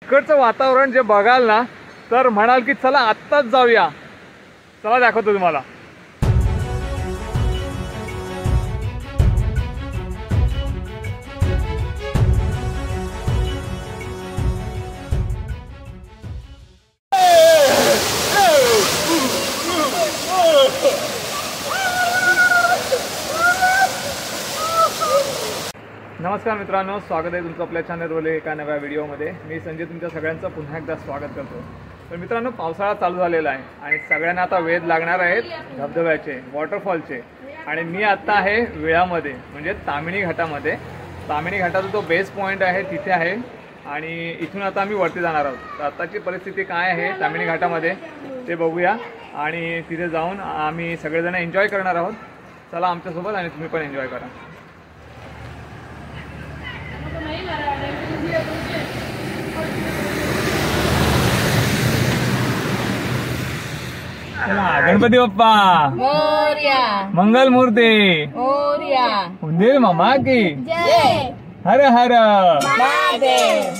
इकडचं वातावरण जे बघाल ना तर म्हणाल की चला आत्ताच जाऊया. चला दाखवतो तुम्हाला. नमस्कार मित्रांनो, स्वागत आहे तुमचं आपल्या चॅनलवर एका नव्या व्हिडिओमध्ये. मी संजय तुमच्या सगळ्यांचं पुन्हा एकदा स्वागत करतो. तर मित्रांनो, पावसाळा चालू झालेला आहे आणि सगळ्यांना आता वेध लागणार आहेत धबधब्याचे, वॉटरफॉलचे. आणि मी आत्ता आहे विळामध्ये, म्हणजे ताम्हिणी घाटामध्ये. ताम्हिणी घाटाचा जो बेस पॉईंट आहे तिथे आहे आणि इथून आता आम्ही वरती जाणार आहोत. तर आत्ताची परिस्थिती काय आहे ताम्हिणी घाटामध्ये ते बघूया आणि तिथे जाऊन आम्ही सगळेजण एन्जॉय करणार आहोत. चला आमच्यासोबत आणि तुम्ही पण एन्जॉय करा. गणपती बाप्पा मोरया, मंगल मूर्ती मोरया, उंदीर मामा की जय, हर हर महादेव.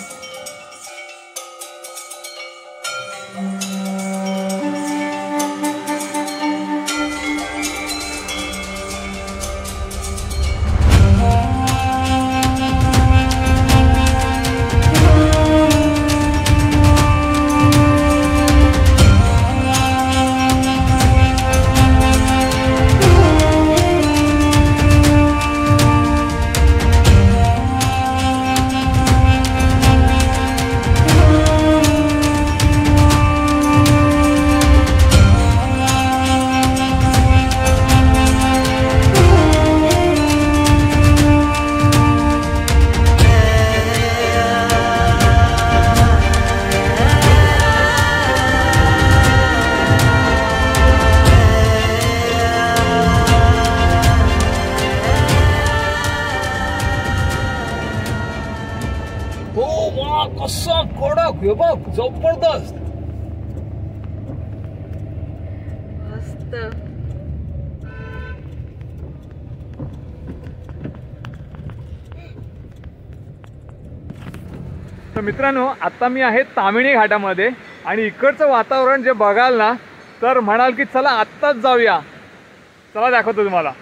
कसा कडक हे बघ, जबरदस्त मस्त. तर मित्रांनो, आता मी आहे ताम्हिणी घाटामध्ये आणि इकडचं वातावरण जे बघाल ना तर म्हणाल की चला आत्ताच जाऊया. चला दाखवतो तुम्हाला.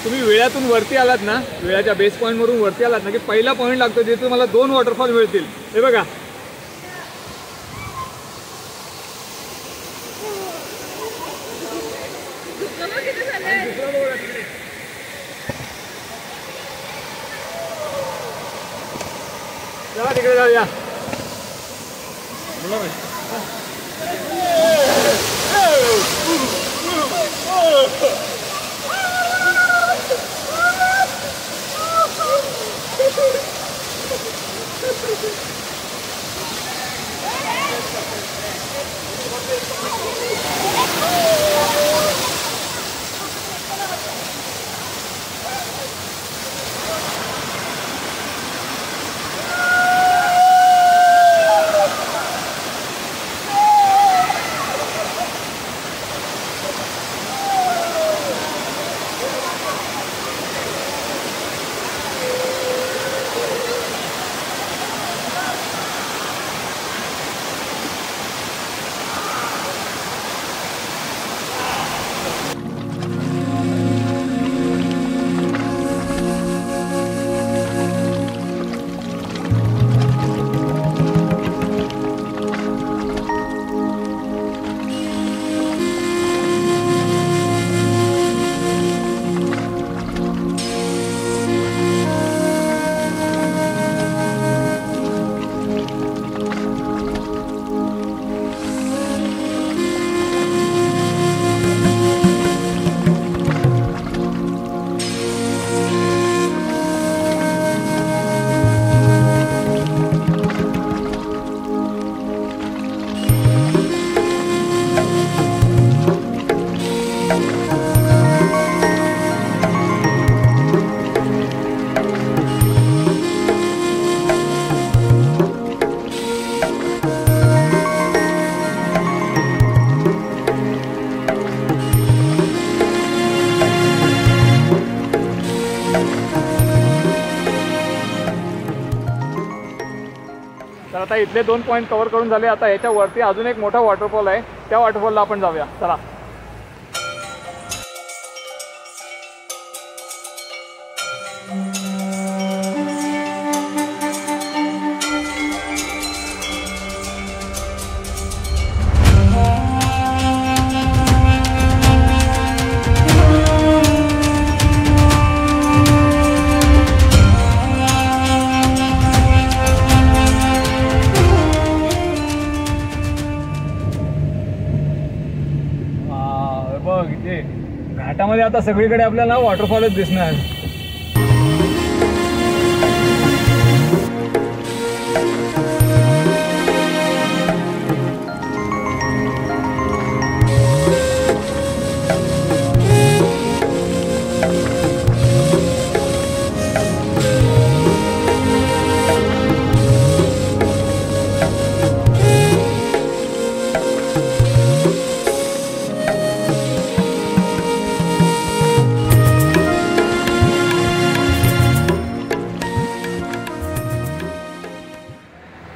तुम्ही विळ्यातून वरती आलात ना, विळ्याच्या बेस पॉईंटवरून वरती आलात ना की पहिला पॉईंट लागतो जिथे तुम्हाला 2 वॉटरफॉल मिळतील. हे बघा, चला तिकडे जाऊया. तर आता इथले 2 पॉईंट कव्हर करून झाले. आता याच्यावरती अजून एक मोठा वॉटरफॉल आहे, त्या वॉटरफॉलला आपण जाऊया. चला. बघ इथे घाटामध्ये आता सगळीकडे आपल्याला वॉटरफॉलच दिसणार.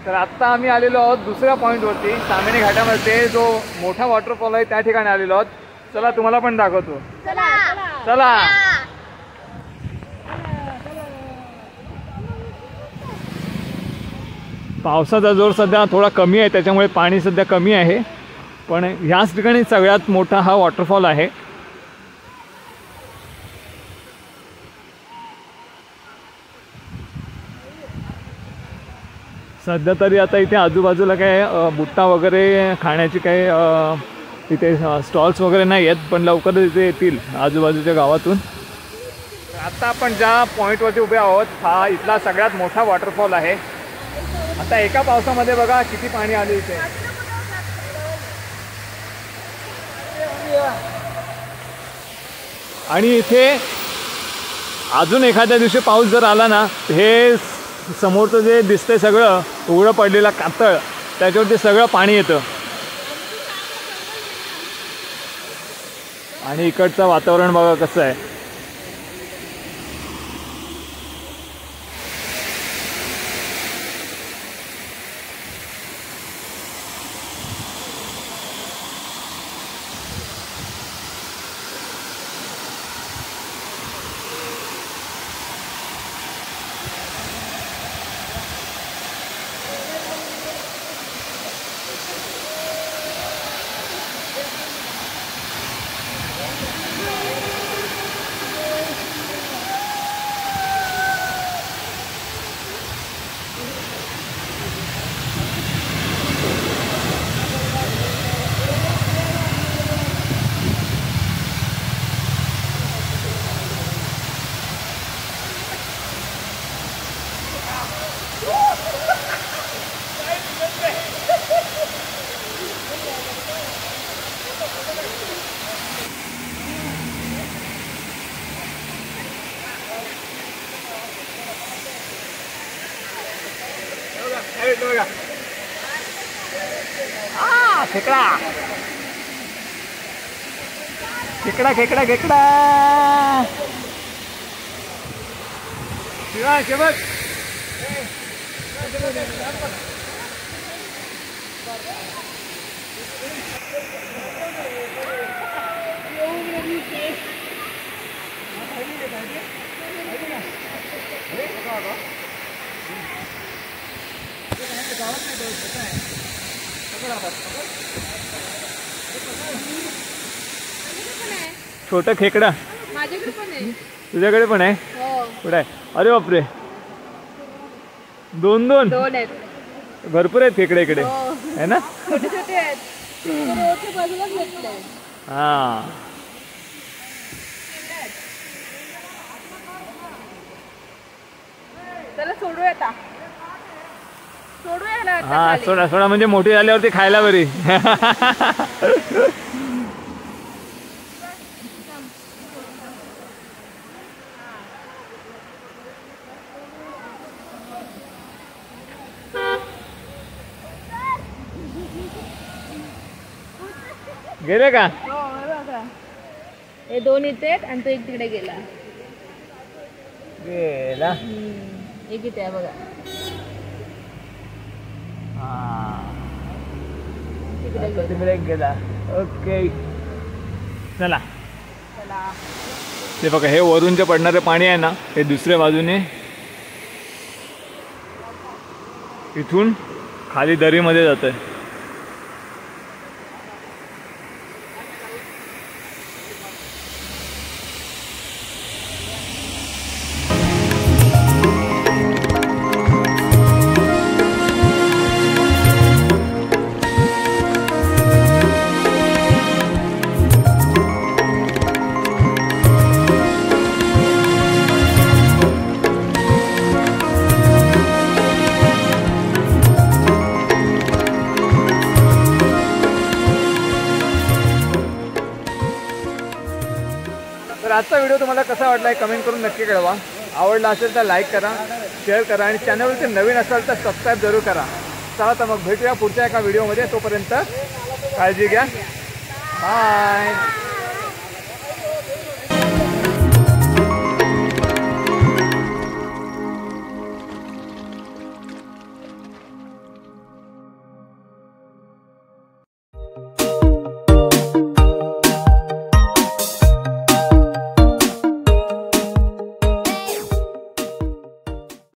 तर आत्ता आम्ही आलेलो आहोत दुसऱ्या पॉईंटवरती, ताम्हिणी घाटामध्ये जो मोठा वॉटरफॉल आहे त्या ठिकाणी आलेलो आहोत. चला तुम्हाला पण दाखवतो. चला. पावसाचा जोर सध्या थोडा कमी आहे, त्याच्यामुळे पाणी सध्या कमी आहे, पण ह्याच ठिकाणी सगळ्यात मोठा हा वॉटरफॉल आहे. सध्या तरी आता इथे आजूबाजूला काय बुट्टा वगैरे खाण्याची काही इथे स्टॉल्स वगैरे नाही आहेत, पण लवकरच इथे येतील आजूबाजूच्या गावातून. आता आपण ज्या पॉईंटवरती उभे आहोत हा इथला सगळ्यात मोठा वॉटरफॉल आहे. आता एका पावसामध्ये बघा किती पाणी आले इथे. आणि इथे अजून एखाद्या दिवशी पाऊस जर आला ना, हे समोरचं जे दिसतंय सगळं उघडं पडलेलं कातळ, त्याच्यावरती सगळं पाणी येतं. आणि इकडचं वातावरण बघा कसं आहे. खेकडा खेकडा खेकडा खेकडा शिवा शेवट. छोटा खेकडा माझ्याकडे पण आहे. तुझ्याकडे पण आहे? हो. कुठे आहे? अरे बापरे, दोन दोन दोन आहेत. भरपूर आहेत खेकडे इकडे. हो. आहे ना? छोटे छोटे आहेत. रोडच्या बाजूलाच भेटले. हा. चला सोडूया आता. सोडूया ना आता हा खाली. सोडा सोडा, म्हणजे मोठी झाल्यावरती खायला बरी. गेले का? हो, हे बघा. हे दोन इथे आहेत आणि तो एक तिकडे गेला. गेला. एक इथे आहे बघा. तिकडे तिकडे गेला. ओके चला. चला. ते बघा हे वरून जे पडणारे पाणी आहे ना हे दुसऱ्या बाजूने इथून खाली दरीमध्ये जात आहे. तर आजचा व्हिडिओ तुम्हाला कसा वाटला आहे कमेंट करून नक्की कळवा. आवडला असेल तर लाईक करा, शेअर करा आणि चॅनलवरती नवीन असाल तर सबस्क्राईब जरूर करा. चला तर मग भेटूया पुढच्या एका व्हिडिओमध्ये. तोपर्यंत काळजी घ्या. बाय.